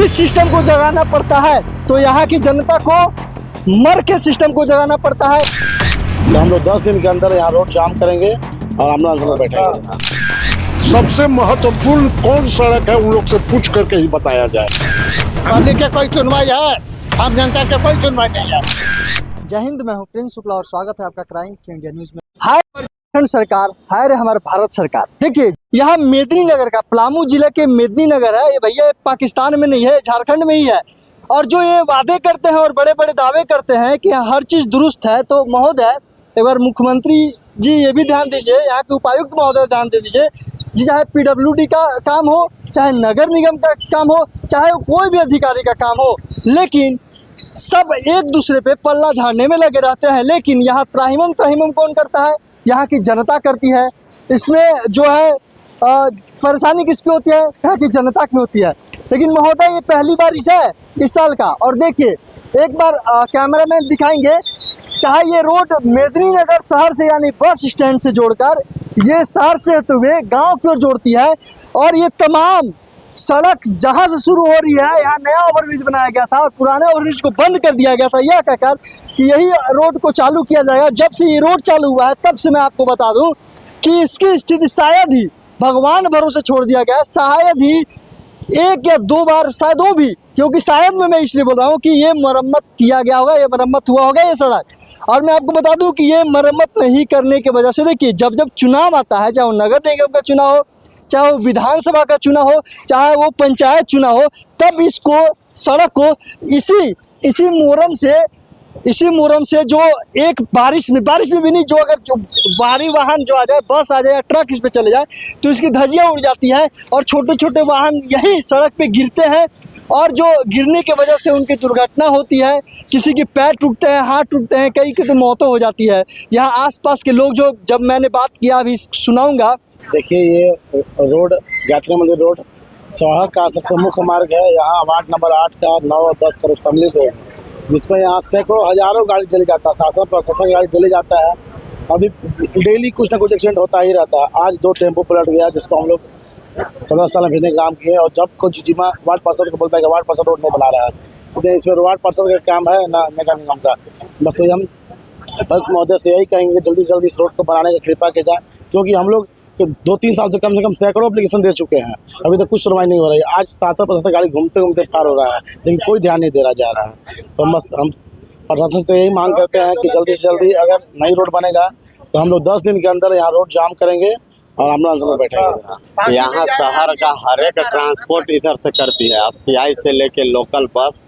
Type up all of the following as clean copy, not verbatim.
इस सिस्टम को जगाना पड़ता है तो यहाँ की जनता को मर के सिस्टम को जगाना पड़ता है। तो हम लोग 10 दिन के अंदर यहाँ रोड जाम करेंगे और आंदोलन में बैठेंगे। सबसे महत्वपूर्ण कौन सड़क है उन लोग से पूछ करके ही बताया जाए। पब्लिक के कोई सुनवाई है, आम जनता के कोई सुनवाई नहीं है। जय हिंद, मैं हूँ प्रिंस शुक्ला और स्वागत है आपका क्राइम फ्री इंडिया न्यूज में। हाय झारखंड सरकार, हाय रे हमारे भारत सरकार। देखिए यहाँ मेदिनीनगर का, पलामू जिले के मेदिनीनगर है ये भैया, पाकिस्तान में नहीं है, झारखंड में ही है। और जो ये वादे करते हैं और बड़े बड़े दावे करते हैं कि हर चीज़ दुरुस्त है, तो महोदय एक बार मुख्यमंत्री जी ये भी ध्यान दीजिए, यहाँ के उपायुक्त महोदय ध्यान दे दीजिए जी, चाहे PWD का काम हो, चाहे नगर निगम का काम हो, चाहे कोई भी अधिकारी का काम हो, लेकिन सब एक दूसरे पे पल्ला झाड़ने में लगे रहते हैं। लेकिन यहाँ त्राहिमम कौन करता है? यहाँ की जनता करती है। इसमें जो है परेशानी किसकी होती है? यहाँ की जनता की होती है। लेकिन महोदय ये पहली बार इस साल का, और देखिए एक बार कैमरा में दिखाएंगे, चाहे ये रोड मेदिनीनगर शहर से यानी बस स्टैंड से जोड़कर ये शहर से होते हुए गांव की ओर जोड़ती है, और ये तमाम सड़क जहां से शुरू हो रही है, यहाँ नया ओवरब्रिज बनाया गया था और पुराने ओवरब्रिज को बंद कर दिया गया था, यह कहकर कि यही रोड को चालू किया जाएगा। जब से ये रोड चालू हुआ है तब से मैं आपको बता दूं कि इसकी स्थिति शायद ही भगवान भरोसे छोड़ दिया गया है। शायद ही एक या दो बार, शायद वो भी, क्योंकि शायद में मैं इसलिए बोल रहा हूँ कि ये मरम्मत किया गया होगा, ये मरम्मत हुआ होगा ये सड़क। और मैं आपको बता दूं कि ये मरम्मत नहीं करने की वजह से, देखिए जब चुनाव आता है, चाहे वो नगर निगम का चुनाव हो, चाहे वो विधानसभा का चुनाव हो, चाहे वो पंचायत चुनाव हो, तब इसको सड़क को इसी मुहर्रम से जो एक बारिश में भी नहीं, जो अगर जो भारी वाहन जो आ जाए, बस आ जाए या ट्रक इस पे चले जाए तो इसकी धज्जियां उड़ जाती हैं और छोटे छोटे वाहन यही सड़क पे गिरते हैं, और जो गिरने की वजह से उनकी दुर्घटना होती है। किसी के पैर टूटते हैं, हाथ टूटते हैं, कई की तो मौतें हो जाती है। यहाँ आसपास के लोग जो, जब मैंने बात किया, अभी सुनाऊंगा। देखिए ये रोड गायत्री मंदिर रोड सोहा का सबसे मुख्य मार्ग है। यहाँ वार्ड नंबर 8 का 9 और 10 का सम्मिलित रोड, जिसमें यहाँ सैकड़ों हजारों गाड़ी डेली जाता है, शासन प्रशासन गाड़ी डेली जाता है। अभी डेली कुछ ना कुछ एक्सीडेंट होता ही रहता है। आज 2 टेम्पो पलट गया, जिसको हम लोग सदर अस्पताल भेजने का काम किए, और जब कोई जिम्मा वार्ड पार्षद को बोलता है कि वार्ड पार्षद रोड नहीं बना रहा है, तो इसमें वार्ड पार्षद का काम है ना नगर निगम का। बस वही हम महोदय से यही कहेंगे, जल्दी से जल्दी इस रोड को बनाने की कृपा की जाए, क्योंकि हम लोग 2-3 साल से कम सैकड़ों एप्लीकेशन दे चुके हैं, अभी तक कुछ सुनवाई नहीं हो रही है। आज शासन प्रशासन गाड़ी घूमते घूमते पार हो रहा है, लेकिन कोई ध्यान नहीं दे रहा जा रहा है। तो बस हम प्रशासन से यही मांग करते हैं कि जल्दी से जल्दी अगर नई रोड बनेगा तो हम लोग 10 दिन के अंदर यहाँ रोड जाम करेंगे और आंदोलन में बैठेंगे। यहाँ शहर का हर एक ट्रांसपोर्ट इधर से करती है। FCI से लेके local bus,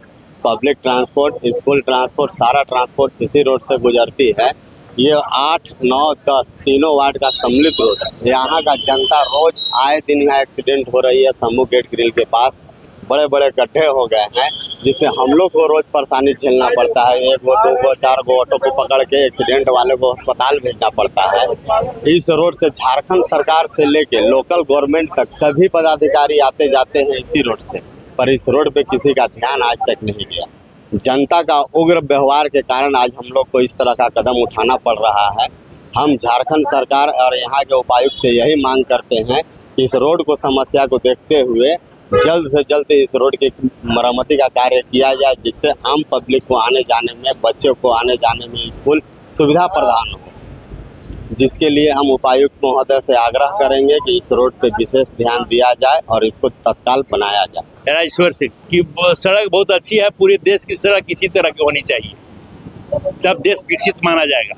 public transport, school transport, सारा ट्रांसपोर्ट इसी रोड से गुजरती है। ये 8, 9, 10 तीनों वार्ड का सम्मिलित रोड है। यहाँ का जनता रोज आए दिन यहाँ एक्सीडेंट हो रही है। समूह गेट ग्रिल के पास बड़े बड़े गड्ढे हो गए हैं, जिससे हम लोग को रोज परेशानी झेलना पड़ता है। 1 गो 2 गो 4 गो ऑटो को पकड़ के एक्सीडेंट वाले को अस्पताल भेजना पड़ता है। इस रोड से झारखंड सरकार से लेके लोकल गवर्नमेंट तक सभी पदाधिकारी आते जाते हैं इसी रोड से, पर इस रोड पे किसी का ध्यान आज तक नहीं गया। जनता का उग्र व्यवहार के कारण आज हम लोग को इस तरह का कदम उठाना पड़ रहा है। हम झारखंड सरकार और यहाँ के उपायुक्त से यही मांग करते हैं कि इस रोड को समस्या को देखते हुए जल्द से जल्द इस रोड की मरम्मती का कार्य किया जाए, जिससे आम पब्लिक को आने जाने में, बच्चों को आने जाने में स्कूल सुविधा प्रदान हो। जिसके लिए हम उपायुक्त महोदय से आग्रह करेंगे कि इस रोड पे विशेष ध्यान दिया जाए और इसको तत्काल बनाया जाए। राजेश्वर सिंह की सड़क बहुत अच्छी है। पूरे देश की सड़क इसी तरह की होनी चाहिए, तब देश विकसित माना जाएगा।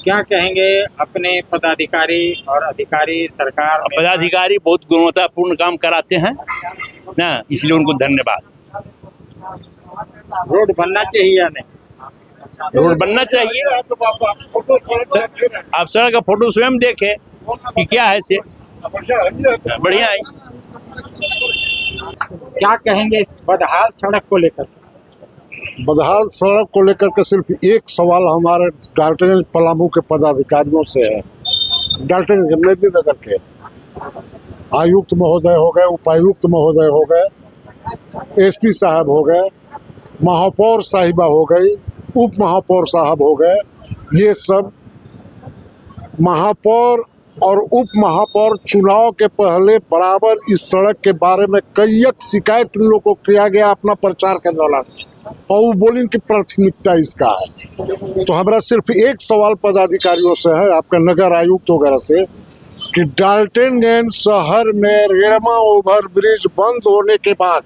क्या कहेंगे अपने पदाधिकारी और अधिकारी सरकार? पदाधिकारी बहुत गुणवत्तापूर्ण काम कराते हैं ना, इसलिए उनको धन्यवाद। रोड बनना चाहिए या नहीं? रोड बनना चाहिए। आप सड़क का फोटो स्वयं देखें कि क्या है से, बढ़िया है। क्या कहेंगे बदहाल सड़क को लेकर? बदहाल सड़क को लेकर के सिर्फ एक सवाल हमारे डाल्टनगंज पलामू के पदाधिकारियों से है। डाल्टनगंज मेदिनीनगर के आयुक्त महोदय हो गए, उपायुक्त महोदय हो गए, SP साहब हो गए, महापौर साहिबा हो गई, उप महापौर साहब हो गए। ये सब महापौर और उप महापौर चुनाव के पहले बराबर इस सड़क के बारे में कई शिकायत उन लोगों को किया गया अपना प्रचार के दौरान, और वो बोली कि प्राथमिकता इसका है। तो हमारा सिर्फ एक सवाल पदाधिकारियों से है, आपका नगर आयुक्त वगैरह से, कि डाल्टनगंज शहर में रेणमा ओवर ब्रिज बंद होने के बाद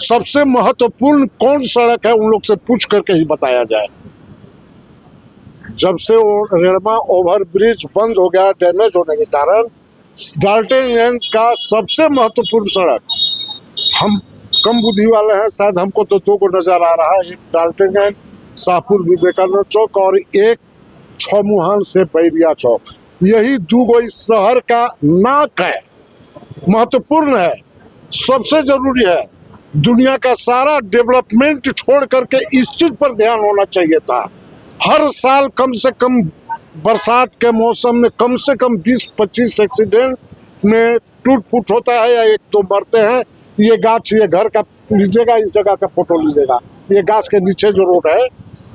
सबसे महत्वपूर्ण कौन सड़क है, उन लोग से पूछ करके ही बताया जाए। जब से वो रेणमा ओवर ब्रिज बंद हो गया डैमेज होने के कारण, डाल्टनगंज का सबसे महत्वपूर्ण सड़क, हम कम बुद्धि वाले हैं शायद, हमको तो दो को नजर आ रहा है, एक डाल्टनगंज शाहपुर विवेकानंद चौक और एक छमुहान से बैरिया चौक, यही दो गो इस शहर का नाक है, महत्वपूर्ण है, सबसे जरूरी है। दुनिया का सारा डेवलपमेंट छोड़ करके इस चीज पर ध्यान होना चाहिए था। हर साल कम से कम बरसात के मौसम में कम से कम 20-25 एक्सीडेंट में टूट फूट होता है या एक दो मरते हैं। ये गाछ, ये घर का लीजिएगा, इस जगह का फोटो लीजिएगा, ये गाछ के नीचे जो रोड है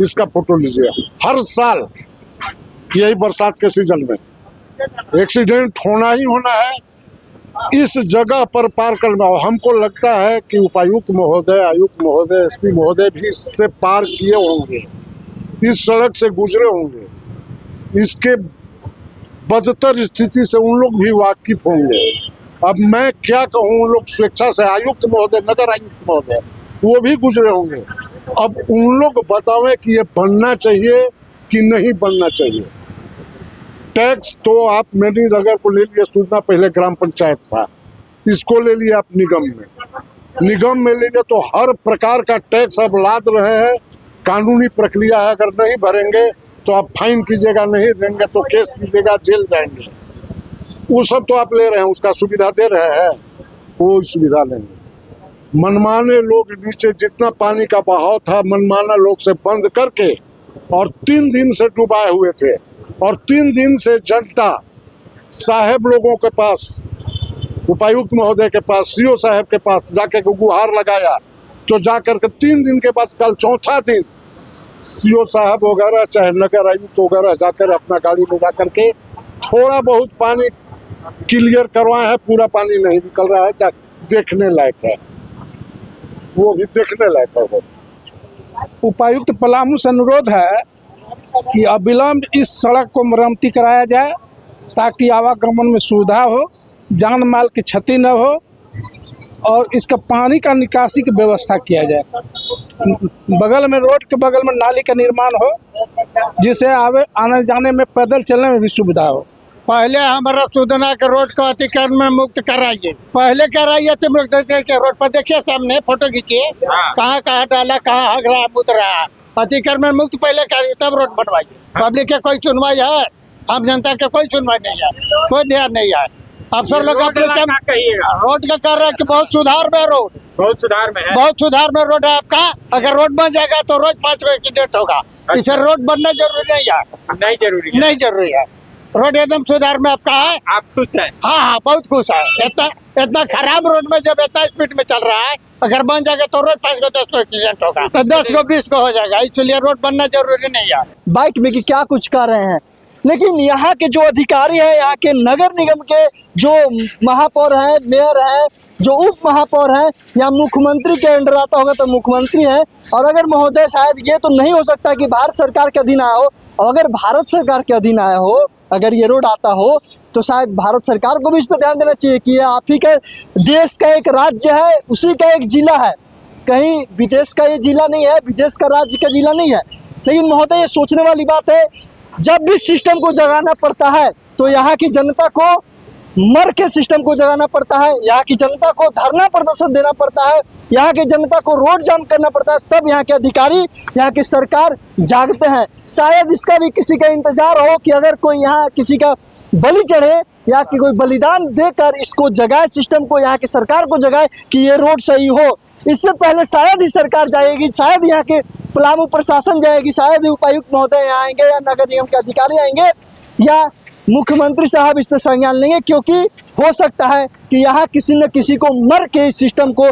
इसका फोटो लीजिएगा। हर साल यही बरसात के सीजन में एक्सीडेंट होना ही होना है। इस जगह पर पार करना, हमको लगता है कि उपायुक्त महोदय, आयुक्त महोदय, एसपी महोदय भी इससे पार किए होंगे, इस सड़क से गुजरे होंगे, इसके बदतर स्थिति से उन लोग भी वाकिफ होंगे। अब मैं क्या कहूँ, उन लोग स्वेच्छा से, आयुक्त महोदय, नगर आयुक्त महोदय, वो भी गुजरे होंगे। अब उन लोग बतावें कि ये बनना चाहिए कि नहीं बनना चाहिए। टैक्स तो आप मेदिनी नगर को ले लिए, सूचना पहले ग्राम पंचायत था, इसको ले लिया आप निगम में ले लिया, तो हर प्रकार का टैक्स अब लाद रहे हैं। कानूनी प्रक्रिया है, अगर नहीं भरेंगे तो आप फाइन कीजिएगा, नहीं देंगे तो केस कीजिएगा, जेल जाएंगे। वो सब तो आप ले रहे हैं, उसका सुविधा दे रहे हैं, कोई सुविधा नहीं। मनमाने लोग नीचे जितना पानी का बहाव था, मनमाना लोग से बंद करके, और 3 दिन से डुबाए हुए थे, और 3 दिन से जनता साहब लोगों के पास, उपायुक्त महोदय के पास, सीओ साहब के पास जाके गुहार लगाया, तो जाकर के 3 दिन के बाद कल चौथा दिन सीओ साहब वगैरह चाहे नगर आयुक्त वगैरह जाकर अपना गाड़ी में जाकर के थोड़ा बहुत पानी क्लियर करवाए हैं। पूरा पानी नहीं निकल रहा है, देखने लायक है, वो भी देखने लायक है। वो उपायुक्त पलामू से अनुरोध है कि अविलंब इस सड़क को मरम्मती कराया जाए, ताकि आवागमन में सुविधा हो, जान माल की क्षति न हो, और इसका पानी का निकासी की व्यवस्था किया जाए। बगल में, रोड के बगल में नाली का निर्माण हो, जिससे आने जाने में, पैदल चलने में भी सुविधा हो। पहले हमारा सुधना के रोड को अतिक्रमण में मुक्त कराइए, पहले कराइए तो मुक्त देखिए, रोड पर देखिए, सामने फोटो खींचिए, कहाँ कहाँ डाला, कहाँ हग रहा, मुत रहा, अतिक्रमण मुक्त पहले करिए, तब रोड बनवाइए। पब्लिक के कोई सुनवाई है, आम जनता के कोई सुनवाई नहीं है, कोई ध्यान नहीं है। अफसर लोग अपने रोड का कर रहे हैं कि बहुत सुधार में रोड, बहुत सुधार में है, बहुत सुधार में रोड है आपका। अगर रोड बन जाएगा तो रोज 5 एक्सीडेंट होगा, इसे रोड बनना जरूरी नहीं है, नहीं जरूरी है। रोड एकदम सुधार में आपका है, आप खुश हैं? हाँ, बहुत खुश है। इतना खराब रोड में जब इतना स्पीड में चल रहा है, अगर बन जाएगा तो रोज 5 को 10 एक्सीडेंट होगा, 10 को 20 को हो जाएगा, इसलिए रोड बनना जरूरी नहीं है। बाइट में कि क्या कुछ कर रहे हैं, लेकिन यहाँ के जो अधिकारी हैं, यहाँ के नगर निगम के जो महापौर हैं, मेयर हैं, जो उप महापौर हैं, या मुख्यमंत्री के अंडर आता होगा तो मुख्यमंत्री है। और अगर महोदय शायद ये तो नहीं हो सकता कि भारत सरकार के अधीन आया हो, और अगर भारत सरकार के अधीन आया हो, अगर ये रोड आता हो, तो शायद भारत सरकार को भी इस पर ध्यान देना चाहिए कि ये आप ही का देश का एक राज्य है, उसी का एक जिला है, कहीं विदेश का ये जिला नहीं है, विदेश का राज्य का जिला नहीं है। लेकिन महोदय, ये सोचने वाली बात है, जब भी सिस्टम को जगाना पड़ता है तो यहाँ की जनता को मर के सिस्टम को जगाना पड़ता है, यहाँ की जनता को धरना प्रदर्शन देना पड़ता है, यहाँ की जनता को रोड जाम करना पड़ता है, तब यहाँ के अधिकारी, यहाँ की सरकार जागते हैं। शायद इसका भी किसी का इंतजार हो कि अगर कोई यहाँ किसी का बलि चढ़े या कि कोई बलिदान देकर इसको जगाए, सिस्टम को, यहाँ की सरकार को जगाए कि ये रोड सही हो। इससे पहले शायद ही सरकार जाएगी, शायद यहाँ के पलामू प्रशासन जाएगी, शायद ही उपायुक्त महोदय यहाँ आएंगे, या नगर निगम के अधिकारी आएंगे, या मुख्यमंत्री साहब इस पर संज्ञान लेंगे, क्योंकि हो सकता है कि यहाँ किसी न किसी को मर के इस सिस्टम को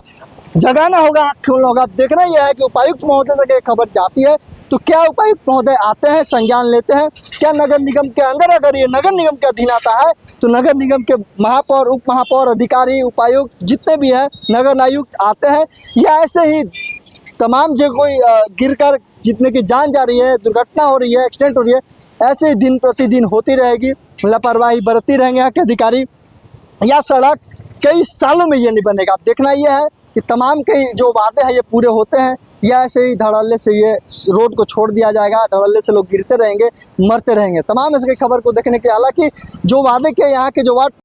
जगाना होगा, आँख खोलना होगा। देखना यह है कि उपायुक्त महोदय तक ये खबर जाती है तो क्या उपायुक्त महोदय आते हैं, संज्ञान लेते हैं, क्या नगर निगम के अंदर अगर ये नगर निगम के अधीन आता है तो नगर निगम के महापौर, उप महापौर, अधिकारी, उपायुक्त जितने भी हैं, नगर आयुक्त आते हैं, या ऐसे ही तमाम जो कोई गिरकर जितने की जान जा रही है, दुर्घटना हो रही है, एक्सीडेंट हो रही है, ऐसे ही दिन प्रतिदिन होती रहेगी, लापरवाही बरतती रहेंगे यहाँ के अधिकारी, या सड़क कई सालों में ये नहीं बनेगा। देखना यह है कि तमाम के जो वादे हैं ये पूरे होते हैं या ऐसे ही धड़ल्ले से ये रोड को छोड़ दिया जाएगा, धड़ल्ले से लोग गिरते रहेंगे, मरते रहेंगे। तमाम इसके खबर को देखने के, हालांकि जो वादे किए यहाँ के जो वार्ड